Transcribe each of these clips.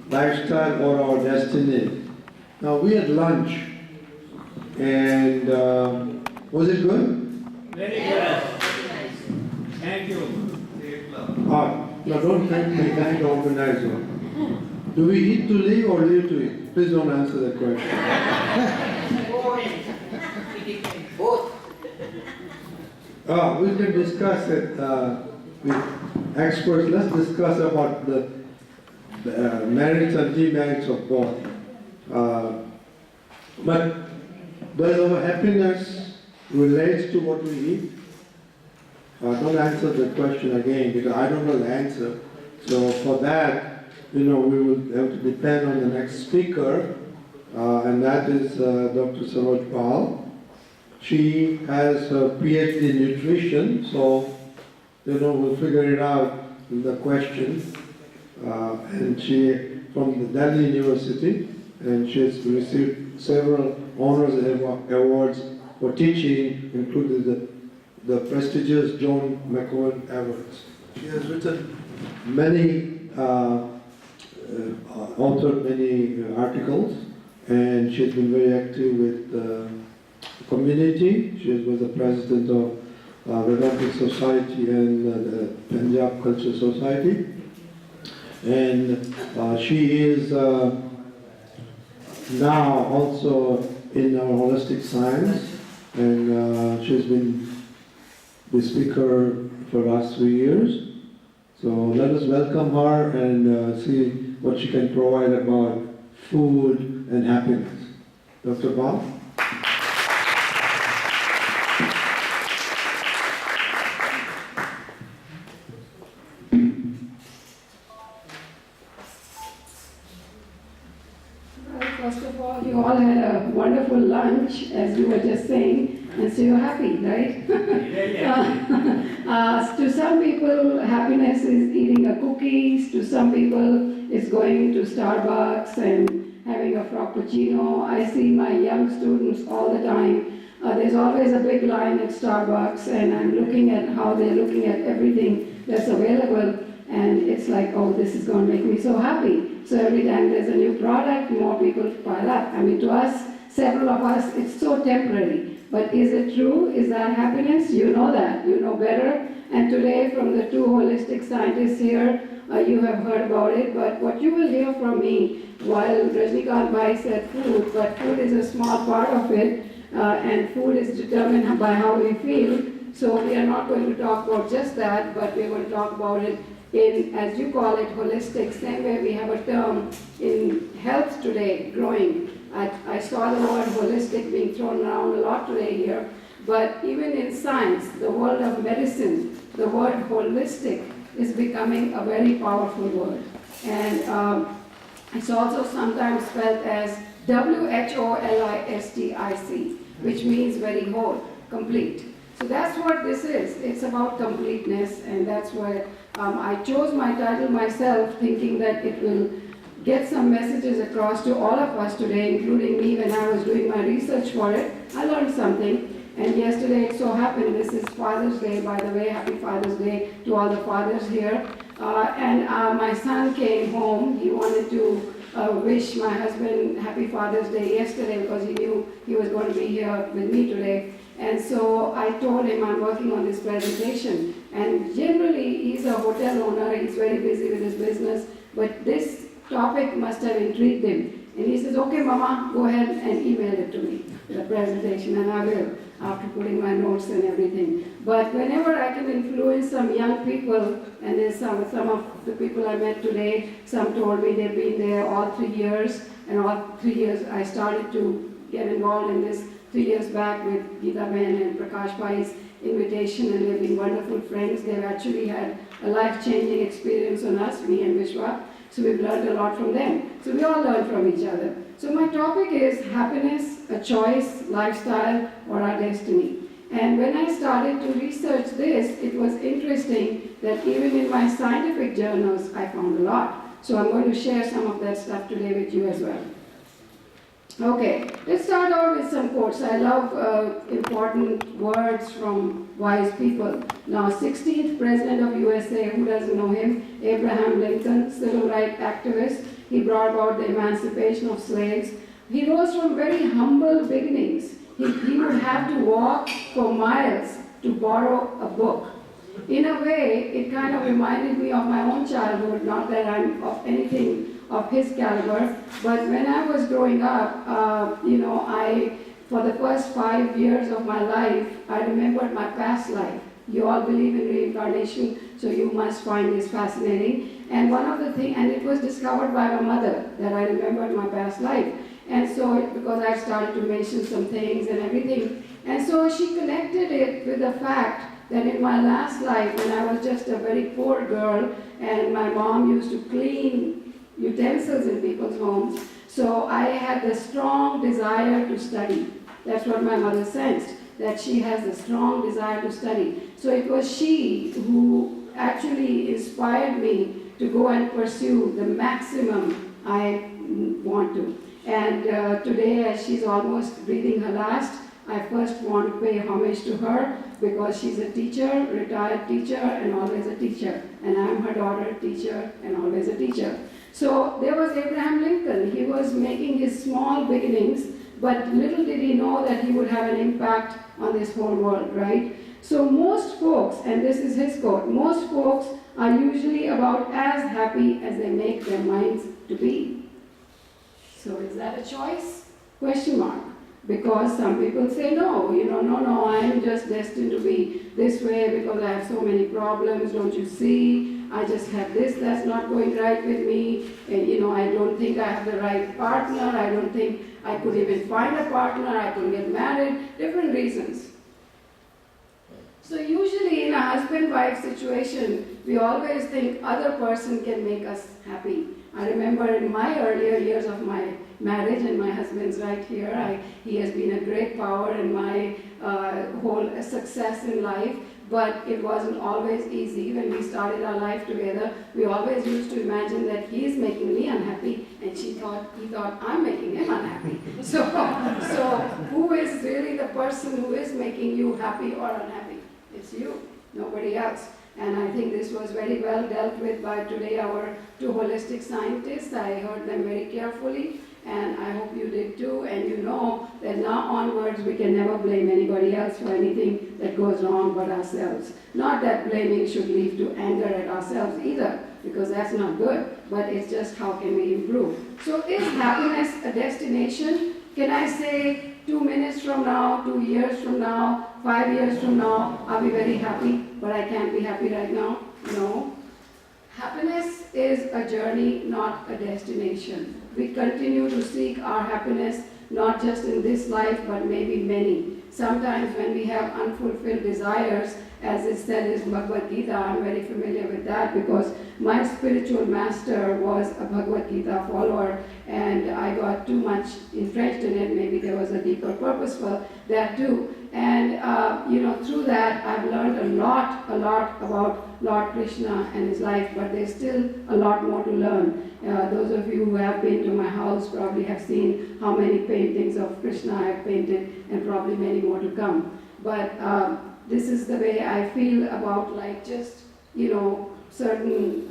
lifestyle or our destiny. Now we had lunch, and was it good? Very good. Thank you. No, don't thank me, thank the organizer. Do we eat to live or live to eat? Please don't answer that question. Both. We can discuss it with experts. Let's discuss about the merits and demerits of both. But does our happiness relate to what we eat? Don't answer the question again because I don't know the answer. So for that, we will have to depend on the next speaker, and that is Dr. Saroj Pal. She has her PhD in nutrition, so we'll figure it out in the question. And she from the Delhi University, and she has received several honors and awards for teaching, including the prestigious John McEwen Awards. She has written many, authored many articles, and she has been very active with the community. She was the president of Vedantic Society and the Punjab Culture Society. And she is now also in our holistic science, and she's been the speaker for the last 3 years. So let us welcome her and see what she can provide about food and happiness. Dr. Pal? First of all, you all had a wonderful lunch, as you were just saying, and so you're happy, right? To some people, happiness is eating a cookies. To some people, it's going to Starbucks and having a frappuccino. I see my young students all the time. There's always a big line at Starbucks, and I'm looking at how they're looking at everything that's available, and it's like, oh, this is going to make me so happy. So every time there's a new product, more people pile up. I mean, to us, several of us, it's so temporary. But is it true? Is that happiness? You know that. You know better. And today, from the two holistic scientists here, you have heard about it. But what you will hear from me, while Rajnikant Bhai said food, but food is a small part of it, and food is determined by how we feel. So we are not going to talk about just that, but we're going to talk about it in, as you call it, holistic. Same way we have a term in health today, growing. I saw the word holistic being thrown around a lot today here, but even in science, the world of medicine, the word holistic is becoming a very powerful word. And it's also sometimes spelled as WHOLISTIC, which means very whole, complete. So that's what this is. It's about completeness, and that's why I chose my title myself, thinking that it will get some messages across to all of us today, including me when I was doing my research for it. I learned something, and yesterday it so happened, this is Father's Day, by the way, happy Father's Day to all the fathers here. My son came home. He wanted to wish my husband happy Father's Day yesterday because he knew he was going to be here with me today. And so I told him I'm working on this presentation. And generally, he's a hotel owner, he's very busy with his business, but this topic must have intrigued him. And he says, okay, Mama, go ahead and email it to me, the presentation, and I will, after putting my notes and everything. But whenever I can influence some young people, and there's some of the people I met today, some told me they've been there all 3 years, and all 3 years I started to get involved in this 3 years back with Geeta Ben and Prakash Bhai's invitation, and they've been wonderful friends. They've actually had a life-changing experience on us, me and Vishwa, so we've learned a lot from them. So we all learn from each other. So my topic is happiness, a choice, lifestyle, or our destiny. And when I started to research this, it was interesting that even in my scientific journals, I found a lot. So I'm going to share some of that stuff today with you as well. Okay, let's start out with some quotes. I love important words from wise people. Now, 16th President of USA, who doesn't know him? Abraham Lincoln, civil rights activist. He brought about the emancipation of slaves. He rose from very humble beginnings. He would have to walk for miles to borrow a book. In a way, it kind of reminded me of my own childhood, not that I'm of anything of his caliber, but when I was growing up, for the first 5 years of my life, I remembered my past life. You all believe in reincarnation, so you must find this fascinating. And one of the things, and it was discovered by my mother that I remembered my past life. And so, because I started to mention some things and everything, and so she connected it with the fact that in my last life, when I was just a very poor girl, and my mom used to clean utensils in people's homes, so I had the strong desire to study. That's what my mother sensed, that she has a strong desire to study. So it was she who actually inspired me to go and pursue the maximum I want to. And today, as she's almost breathing her last, I first want to pay homage to her because she's a teacher, retired teacher, and always a teacher. And I'm her daughter, teacher, and always a teacher. So there was Abraham Lincoln. He was making his small beginnings, but little did he know that he would have an impact on this whole world, right? So most folks, and this is his quote, most folks are usually about as happy as they make their minds to be. So is that a choice? Question mark. Because some people say, no, no, I'm just destined to be this way because I have so many problems, don't you see? I just have this that's not going right with me, and I don't think I have the right partner, I don't think I could even find a partner, I could get married, different reasons. So usually in a husband-wife situation, we always think other person can make us happy. I remember in my earlier years of my marriage, and my husband's right here, he has been a great power in my whole success in life, but it wasn't always easy. When we started our life together, we always used to imagine that he is making me unhappy, and he thought I'm making him unhappy. So who is really the person who is making you happy or unhappy? It's you, nobody else. And I think this was very well dealt with by today our two holistic scientists. I heard them very carefully, and I hope you did too. And you know that now onwards we can never blame anybody else for anything that goes wrong but ourselves. Not that blaming should lead to anger at ourselves either, because that's not good, but it's just how can we improve. So is happiness a destination? Can I say 2 minutes from now, 2 years from now, 5 years from now, I'll be very happy, but I can't be happy right now? No. Happiness is a journey, not a destination. We continue to seek our happiness, not just in this life, but maybe many. Sometimes when we have unfulfilled desires, as is said in Bhagavad Gita, I'm very familiar with that because my spiritual master was a Bhagavad Gita follower, and I got too much entrenched in it. Maybe there was a deeper purpose for that too. And through that I've learned a lot about Lord Krishna and his life, but there's still a lot more to learn. Those of you who have been to my house probably have seen how many paintings of Krishna I have painted, and probably many more to come. But this is the way I feel about certain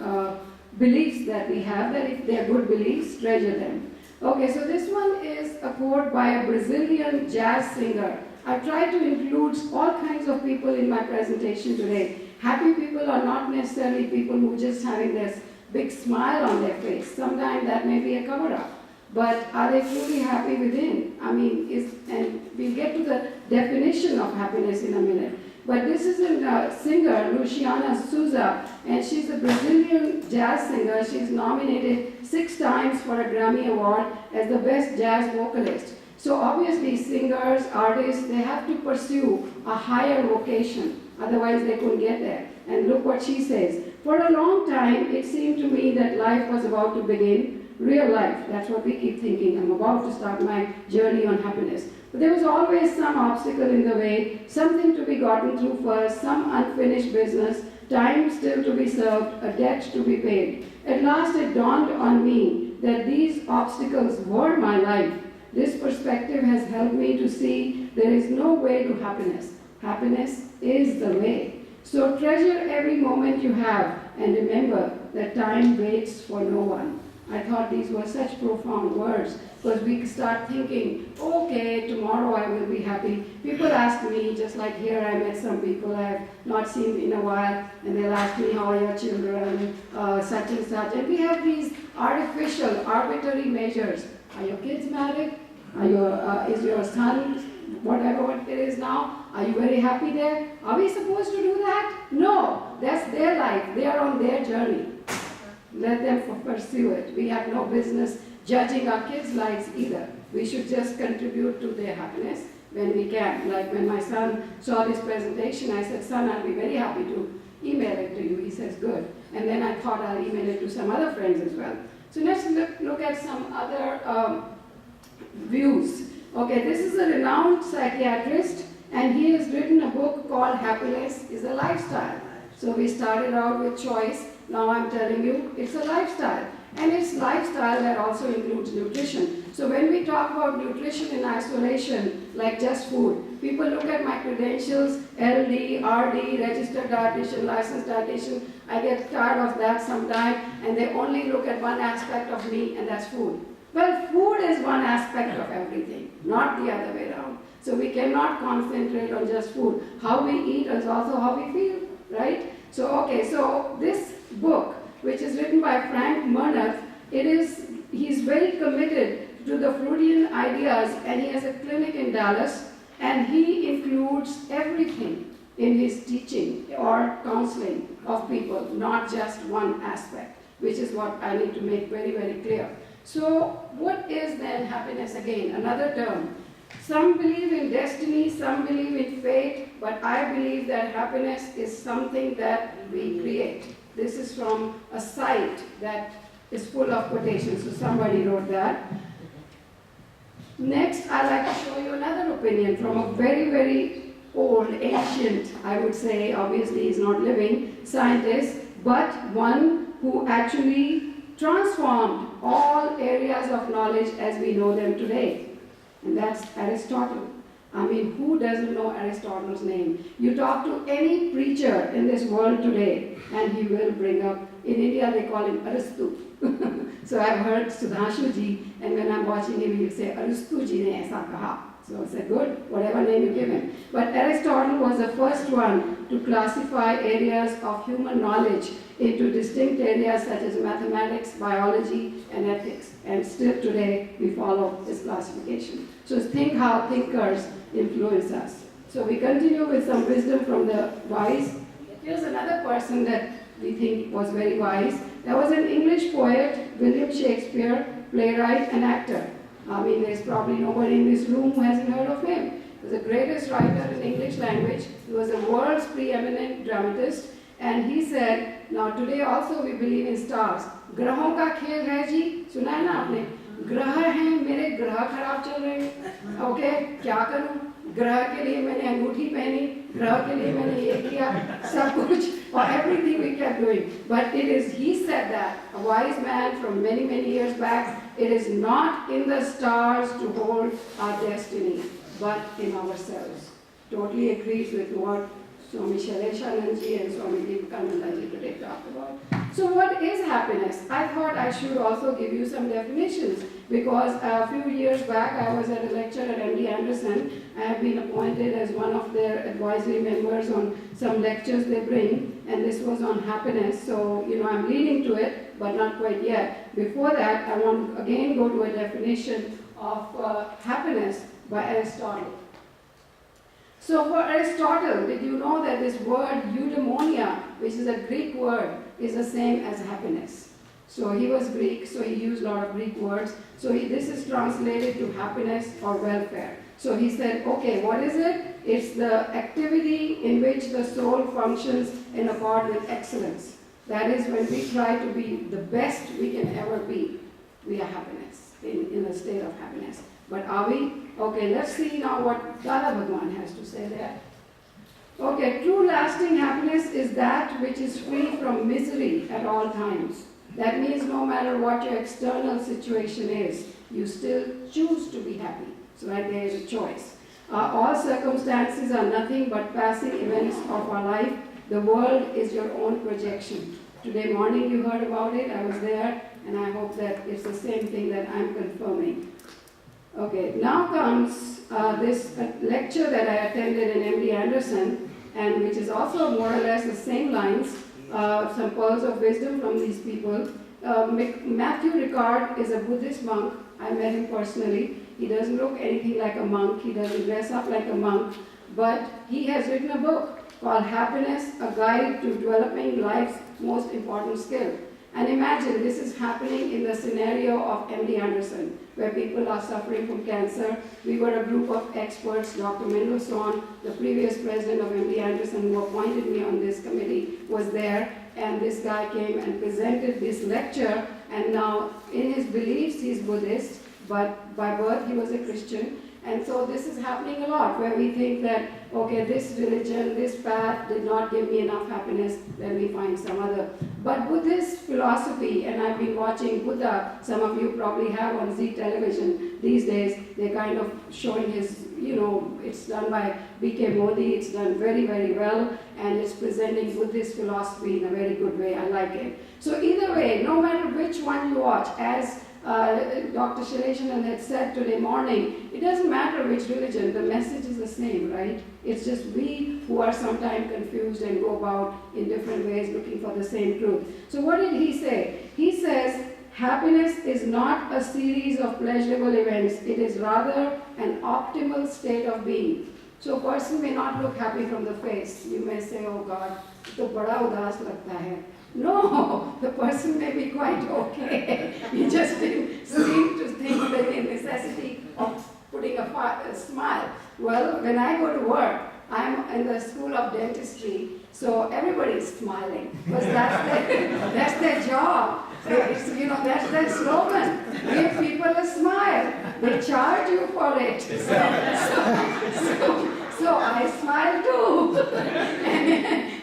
beliefs that we have, that if they're good beliefs, treasure them. Okay, so this one is a quote by a Brazilian jazz singer. I've tried to include all kinds of people in my presentation today. Happy people are not necessarily people who are just having this big smile on their face. Sometimes that may be a cover-up. But are they truly happy within? And we'll get to the definition of happiness in a minute. But this is a singer, Luciana Souza, and she's a Brazilian jazz singer. She's nominated 6 times for a Grammy Award as the best jazz vocalist. So obviously singers, artists, they have to pursue a higher vocation, otherwise they couldn't get there. And look what she says. For a long time, it seemed to me that life was about to begin, real life. That's what we keep thinking. I'm about to start my journey on happiness. But there was always some obstacle in the way, something to be gotten through first, some unfinished business, time still to be served, a debt to be paid. At last it dawned on me that these obstacles were my life. This perspective has helped me to see there is no way to happiness. Happiness is the way. So treasure every moment you have, and remember that time waits for no one. I thought these were such profound words because we start thinking, okay, tomorrow I will be happy. People ask me, just like here I met some people I have not seen in a while, and they'll ask me, how are your children, such and such. And we have these artificial, arbitrary measures. Are your kids married? Is your son, whatever it is now, are you very happy there? Are we supposed to do that? No, that's their life. They are on their journey. Let them pursue it. We have no business judging our kids' lives either. We should just contribute to their happiness when we can. Like when my son saw this presentation, I said, son, I'll be very happy to email it to you. He says, good. And then I thought I'll email it to some other friends as well. So let's look at some other views. Okay, this is a renowned psychiatrist, and he has written a book called Happiness is a Lifestyle. So we started out with choice. Now I'm telling you, it's a lifestyle. And it's lifestyle that also includes nutrition. So when we talk about nutrition in isolation, like just food, people look at my credentials, LD, RD, registered dietitian, licensed dietitian. I get tired of that sometimes, and they only look at one aspect of me, and that's food. Well, food is one aspect of everything, not the other way around. So we cannot concentrate on just food. How we eat is also how we feel, right? So, okay, so this book, which is written by Frank Murnath, he's very committed to the Freudian ideas, and he has a clinic in Dallas, and he includes everything in his teaching or counseling of people, not just one aspect, which is what I need to make very, very clear. So, what is then happiness again? Another term. Some believe in destiny, some believe in fate, but I believe that happiness is something that we create. This is from a site that is full of quotations, so somebody wrote that. Next, I'd like to show you another opinion from a very, very old, ancient, I would say, obviously he's not living, scientist, but one who actually transformed all areas of knowledge as we know them today. And that's Aristotle. I mean, who doesn't know Aristotle's name? You talk to any preacher in this world today, and he will bring up, in India they call him Aristu. So I've heard Sudhanshu ji, and when I'm watching him, he'll say, Aristu ji ne aisa kaha. So I said, good, whatever name you give him. But Aristotle was the first one to classify areas of human knowledge into distinct areas such as mathematics, biology, and ethics. And still today, we follow this classification. So think how thinkers influence us. So we continue with some wisdom from the wise. Here's another person that we think was very wise. There was an English poet, William Shakespeare, playwright and actor. I mean, there's probably nobody in this room who hasn't heard of him. He was the greatest writer in English language. He was the world's preeminent dramatist. And he said, now today also we believe in stars. ग्रहों का खेल है जी, सुना है ना आपने? ग्रह हैं, मेरे ग्रह खराब चल रहे हैं. ओके, क्या करूं? ग्रह के लिए मैंने अंगूठी पहनी, ग्रह के लिए मैंने ये किया, सब कुछ, or everything we kept doing. But it is, he said that, a wise man from many, many years back, it is not in the stars to hold our destiny, but in ourselves. Totally agrees with what Swami Shaleshananji and Swami Vivekanandaji today talked about. So what is happiness? I thought I should also give you some definitions because a few years back I was at a lecture at MD Anderson. I have been appointed as one of their advisory members on some lectures they bring, and this was on happiness. So, I'm leading to it, but not quite yet. Before that, I want to again go to a definition of happiness by Aristotle. So for Aristotle, did you know that this word eudaimonia, which is a Greek word, is the same as happiness? So he was Greek, so he used a lot of Greek words. So this is translated to happiness or welfare. So he said, okay, what is it? It's the activity in which the soul functions in accord with excellence. That is, when we try to be the best we can ever be, we are happiness, in a state of happiness. But are we? Okay, let's see now what Dada Bhagwan has to say there. Okay, true lasting happiness is that which is free from misery at all times. That means no matter what your external situation is, you still choose to be happy. So right there is a choice. All circumstances are nothing but passing events of our life. The world is your own projection. Today morning you heard about it, I was there, and I hope that it's the same thing that I'm confirming. Okay, now comes this lecture that I attended in MD Anderson, and which is also more or less the same lines, some pearls of wisdom from these people. Matthew Ricard is a Buddhist monk. I met him personally. He doesn't look anything like a monk. He doesn't dress up like a monk. But he has written a book called Happiness, a Guide to Developing Life's Most Important Skill. And imagine this is happening in the scenario of MD Anderson, where people are suffering from cancer. We were a group of experts. Dr. Mendelssohn, the previous president of MD Anderson, who appointed me on this committee, was there. And this guy came and presented this lecture. And now, in his beliefs, he's Buddhist, but by birth he was a Christian. And so this is happening a lot, where we think that, okay, this religion, this path did not give me enough happiness, let me find some other. But Buddhist philosophy, and I've been watching Buddha, some of you probably have on Z television these days, they're kind of showing his, it's done by B.K. Modi, it's done very, very well, and it's presenting Buddhist philosophy in a very good way. I like it. So either way, no matter which one you watch, as Dr. Shailesh had said today morning, it doesn't matter which religion, the message is the same, right? It's just we who are sometimes confused and go about in different ways looking for the same truth. So what did he say? He says, happiness is not a series of pleasurable events, it is rather an optimal state of being. So a person may not look happy from the face. You may say, oh God, to bada udas lagta hai. No, the person may be quite okay. He just didn't seem to think that the necessity of putting a smile. Well, when I go to work, I'm in the school of dentistry, so everybody's smiling because that's their job. It's, that's their slogan. Give people a smile. They charge you for it. So I smile too.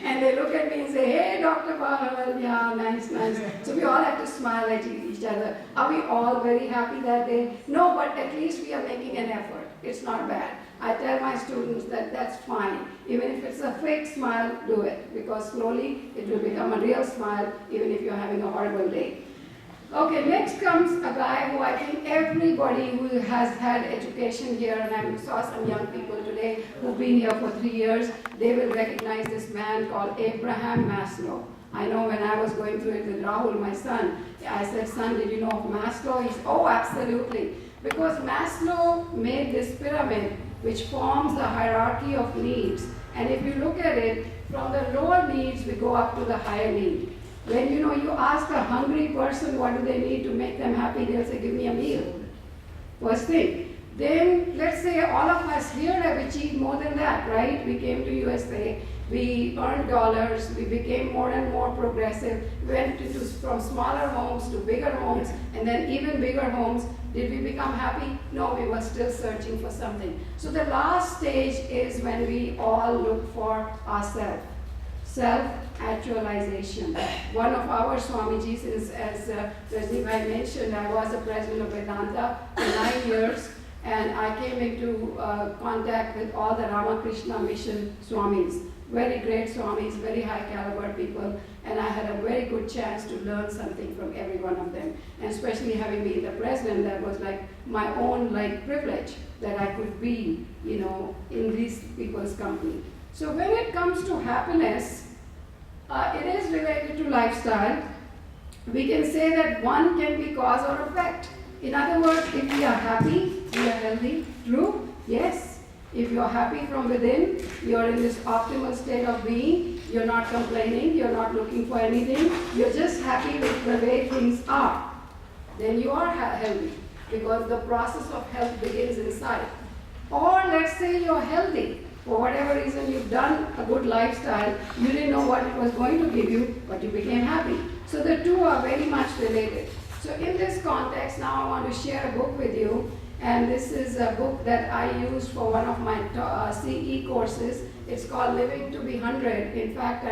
And they look at me and say, hey, Dr. Bahal, yeah, nice. So we all have to smile at each other. Are we all very happy that day? No, but at least we are making an effort. It's not bad. I tell my students that that's fine. Even if it's a fake smile, do it. Because slowly it will become a real smile, even if you're having a horrible day. Okay, next comes a guy who I think everybody who has had education here, and I saw some young people today who've been here for 3 years, they will recognize this man called Abraham Maslow. I know when I was going through it with Rahul, my son, I said, son, did you know of Maslow? He said, oh, absolutely. Because Maslow made this pyramid which forms the hierarchy of needs. And if you look at it, from the lower needs, we go up to the higher need. When you ask a hungry person what do they need to make them happy, they'll say, give me a meal. First thing. Then let's say all of us here have achieved more than that, right? We came to USA, we earned dollars, we became more and more progressive, went from smaller homes to bigger homes, and then even bigger homes. Did we become happy? No, we were still searching for something. So the last stage is when we all look for ourselves. Self-actualization. One of our Swamijis, since as Rajneebhai mentioned, I was the president of Vedanta for 9 years, and I came into contact with all the Ramakrishna Mission Swamis. Very great Swamis, very high caliber people, and I had a very good chance to learn something from every one of them. And especially having been the president, that was like my own privilege that I could be, in these people's company. So when it comes to happiness, it is related to lifestyle. We can say that one can be cause or effect. In other words, if we are happy, we are healthy. True? Yes. If you are happy from within, you are in this optimal state of being, you're not complaining, you're not looking for anything, you're just happy with the way things are, then you are healthy, because the process of health begins inside. Or let's say you're healthy. For whatever reason, you've done a good lifestyle, you didn't know what it was going to give you, but you became happy. So the two are very much related. So in this context, now I want to share a book with you, and this is a book that I used for one of my CE courses. It's called Living to be 100. In fact,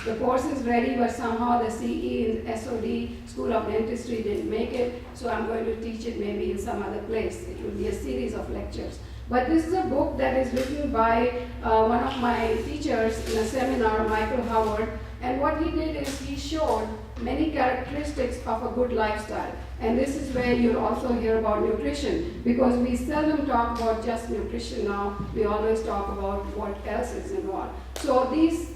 the course is ready, but somehow the CE in SOD, School of Dentistry, didn't make it, so I'm going to teach it maybe in some other place. It will be a series of lectures. But this is a book that is written by one of my teachers in a seminar, Michael Howard, and what he did is he showed many characteristics of a good lifestyle. And this is where you'll also hear about nutrition, because we seldom talk about just nutrition now. We always talk about what else is involved. So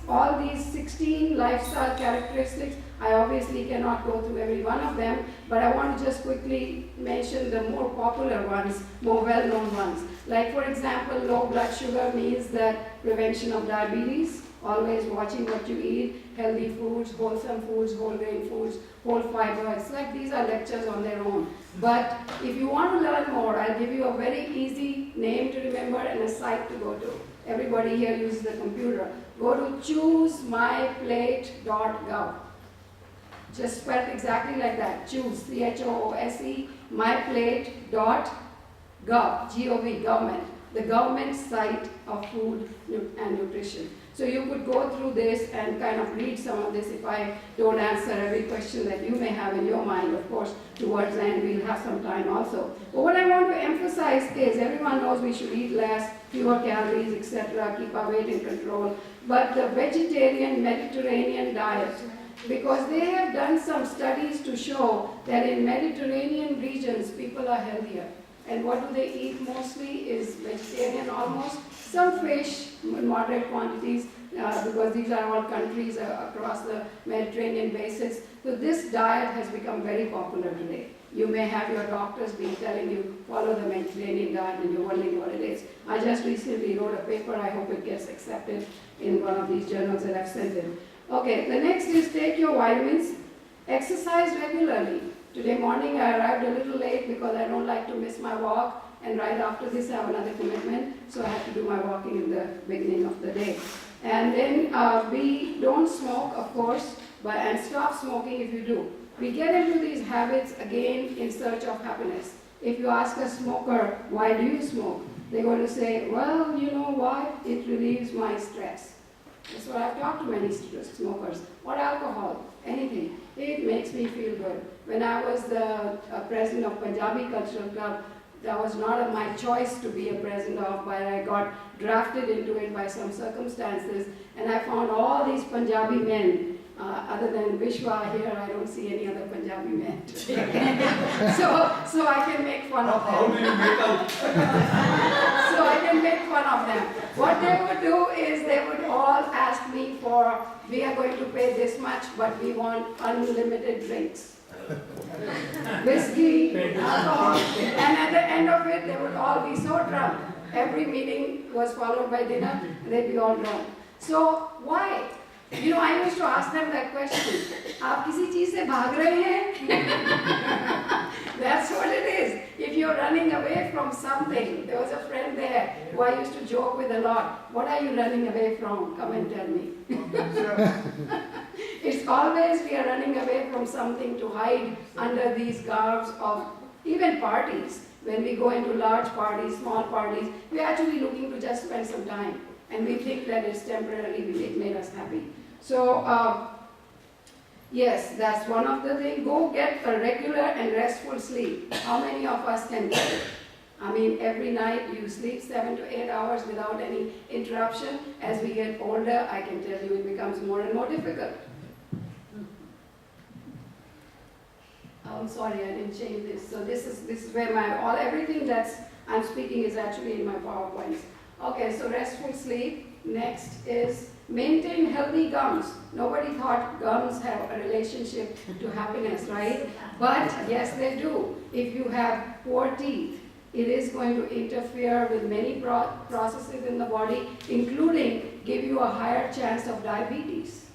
all these 16 lifestyle characteristics, I obviously cannot go through every one of them, but I want to just quickly mention the more popular ones, more well-known ones. Like for example, low blood sugar means that prevention of diabetes, always watching what you eat, healthy foods, wholesome foods, whole grain foods, whole fiber. It's like these are lectures on their own. But if you want to learn more, I'll give you a very easy name to remember and a site to go to. Everybody here uses the computer. Go to choosemyplate.gov. Just spelled exactly like that. Choose, CHOOSE, myplate.gov, G-O-V, government. The government site of food and nutrition. So you could go through this and kind of read some of this if I don't answer every question that you may have in your mind. Of course, towards the end we'll have some time also. But what I want to emphasize is everyone knows we should eat less, fewer calories, etc., keep our weight in control. But the vegetarian Mediterranean diet, because they have done some studies to show that in Mediterranean regions people are healthier. And what do they eat mostly is vegetarian almost, some fish in moderate quantities, because these are all countries across the Mediterranean basins. So this diet has become very popular today. You may have your doctors be telling you, follow the Mediterranean diet, and you're wondering what it is. I just recently wrote a paper, I hope it gets accepted in one of these journals that I've sent in. Okay, the next is take your vitamins, exercise regularly. Today morning I arrived a little late because I don't like to miss my walk, and right after this I have another commitment, so I have to do my walking in the beginning of the day. And then we don't smoke, of course, and stop smoking if you do. We get into these habits again in search of happiness. If you ask a smoker, why do you smoke? They're going to say, well, you know why? It relieves my stress. That's what I've talked to many smokers. What alcohol? Anything. It makes me feel good. When I was the president of Punjabi Cultural Club, that was not my choice to be a president of, but I got drafted into it by some circumstances, and I found all these Punjabi men. Other than Vishwa here, I don't see any other Punjabi men today. so I can make fun of them. How do you make out? So I can make fun of them. What they would do is they would all ask me for, we are going to pay this much, but we want unlimited drinks. Whiskey, alcohol, and at the end of it, they would all be so drunk. Every meeting was followed by dinner, and they'd be all drunk. So why? You know, I used to ask them that question. आप किसी चीज से भाग रहे हैं? That's what it is. If you're running away from something, there was a friend there who I used to joke with a lot. What are you running away from? Come and tell me. It's always we are running away from something to hide under these garbs of even parties. When we go into large parties, small parties, we're actually looking to just spend some time. And we think that it's temporarily, it made us happy. So, yes, that's one of the things. Go get a regular and restful sleep. How many of us can get it? I mean, every night you sleep 7 to 8 hours without any interruption. As we get older, I can tell you it becomes more and more difficult. I'm sorry, I didn't change this. So this is where everything that's I'm speaking is actually in my PowerPoints. Okay, so restful sleep. Next is maintain healthy gums. Nobody thought gums have a relationship to happiness, right? But yes, they do. If you have poor teeth, it is going to interfere with many processes in the body, including give you a higher chance of diabetes.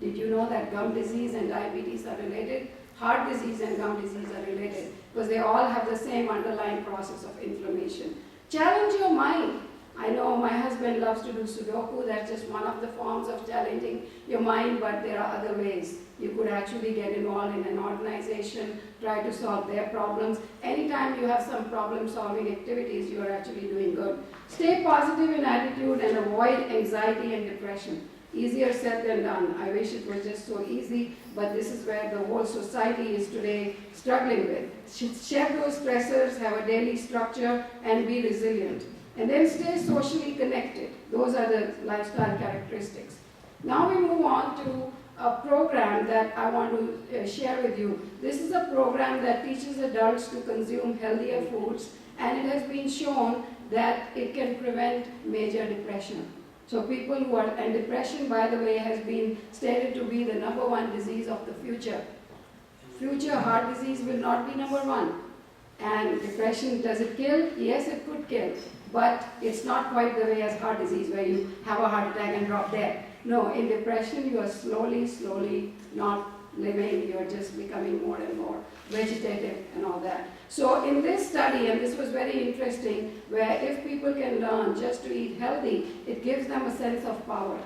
Did you know that gum disease and diabetes are related? Heart disease and gum disease are related because they all have the same underlying process of inflammation. Challenge your mind. I know my husband loves to do Sudoku. That's just one of the forms of challenging your mind, but there are other ways. You could actually get involved in an organization, try to solve their problems. Anytime you have some problem-solving activities, you are actually doing good. Stay positive in attitude and avoid anxiety and depression. Easier said than done. I wish it was just so easy, but this is where the whole society is today struggling with. Shed those stressors, have a daily structure, and be resilient. And then stay socially connected. Those are the lifestyle characteristics. Now we move on to a program that I want to share with you. This is a program that teaches adults to consume healthier foods, and it has been shown that it can prevent major depression. So people who are, and depression, by the way, has been stated to be the #1 disease of the future. Future heart disease will not be #1. And depression, does it kill? Yes, it could kill. But it's not quite the way as heart disease where you have a heart attack and drop dead. No, in depression you are slowly not living, you're just becoming more and more vegetative and all that. So in this study, and this was very interesting, where if people can learn just to eat healthy, it gives them a sense of power.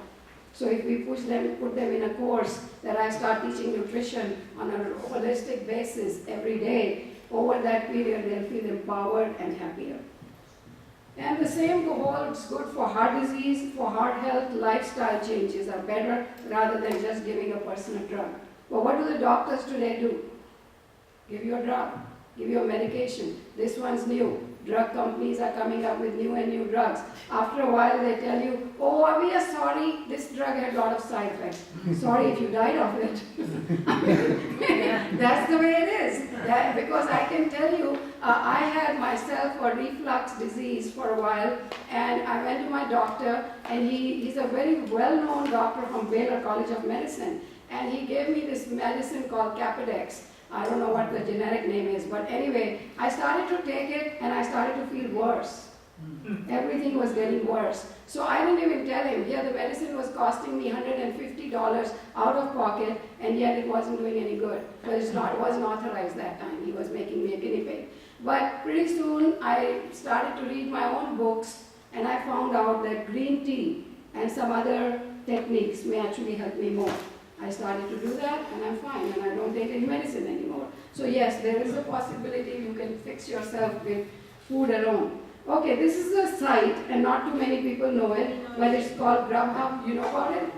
So if we put them in a course that I start teaching nutrition on a holistic basis every day, over that period they'll feel empowered and happier. And the same holds good for heart disease, for heart health. Lifestyle changes are better rather than just giving a person a drug. But what do the doctors today do? Give you a drug, give you a medication. This one's new. Drug companies are coming up with new and new drugs. After a while they tell you, oh, we are sorry, this drug had a lot of side effects. Sorry if you died of it. That's the way it is. Because I can tell you, I had myself a reflux disease for a while, and I went to my doctor, and he's a very well-known doctor from Baylor College of Medicine, and he gave me this medicine called Capodex. I don't know what the generic name is, but anyway, I started to take it and I started to feel worse. Everything was getting worse. So I didn't even tell him. Here the medicine was costing me $150 out of pocket, and yet it wasn't doing any good. Because it wasn't authorized that time. He was making me a guinea pig. But pretty soon I started to read my own books, and I found out that green tea and some other techniques may actually help me more. I started to do that, and I'm fine, and I don't take any medicine anymore. So yes, there is a possibility you can fix yourself with food alone. Okay, this is a site, and not too many people know it, but it's called Grubhub. You know about it?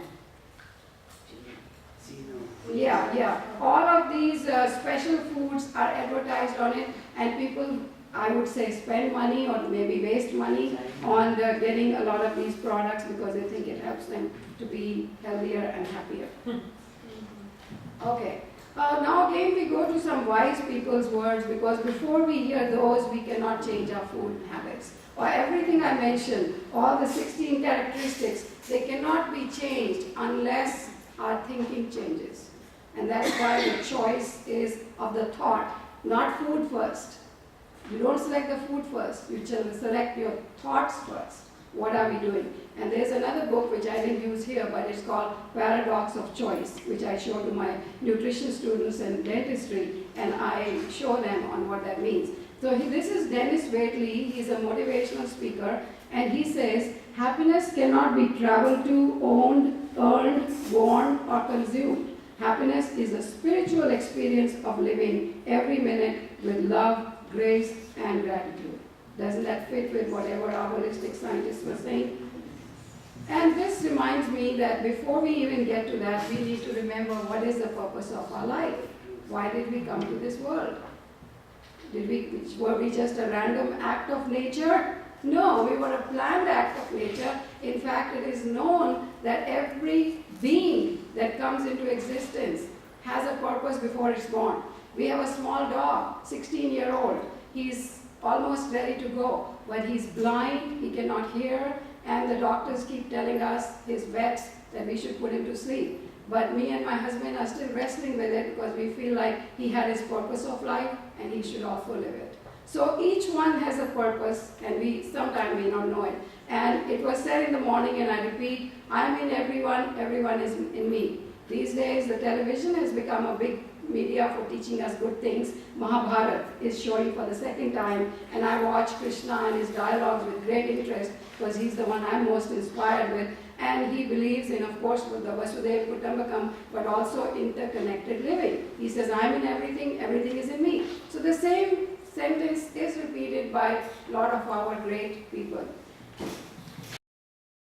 Yeah. All of these special foods are advertised on it, and people, I would say, spend money or maybe waste money on getting a lot of these products because they think it helps them to be healthier and happier. Okay. Now again we go to some wise people's words, because before we hear those, we cannot change our food habits. Or everything I mentioned, all the 16 characteristics, they cannot be changed unless our thinking changes. And that's why the choice is of the thought, not food first. You don't select the food first, you select your thoughts first. What are we doing? And there's another book which I didn't use here, but it's called Paradox of Choice, which I show to my nutrition students and dentistry, and I show them on what that means. So this is Dennis Waitley. He's a motivational speaker, and he says, happiness cannot be traveled to, owned, earned, worn, or consumed. Happiness is a spiritual experience of living every minute with love, grace, and gratitude. Doesn't that fit with whatever our holistic scientists were saying? And this reminds me that before we even get to that, we need to remember what is the purpose of our life. Why did we come to this world? Were we just a random act of nature? No, we were a planned act of nature. In fact, it is known that every being that comes into existence has a purpose before it's born. We have a small dog, 16-year-old. He's almost ready to go, but he's blind, he cannot hear, and the doctors keep telling us, his vets, that we should put him to sleep. But me and my husband are still wrestling with it because we feel like he had his purpose of life and he should also live it. So each one has a purpose, and we sometimes may not know it. And it was said in the morning, and I repeat, I am in everyone, everyone is in me. These days the television has become a big media for teaching us good things. Mahabharata is showing for the second time, and I watch Krishna and his dialogues with great interest because he's the one I'm most inspired with, and he believes in, of course, with the Vasudhaiva Kutumbakam, but also interconnected living. He says, I'm in everything, everything is in me. So the same sentence is repeated by a lot of our great people.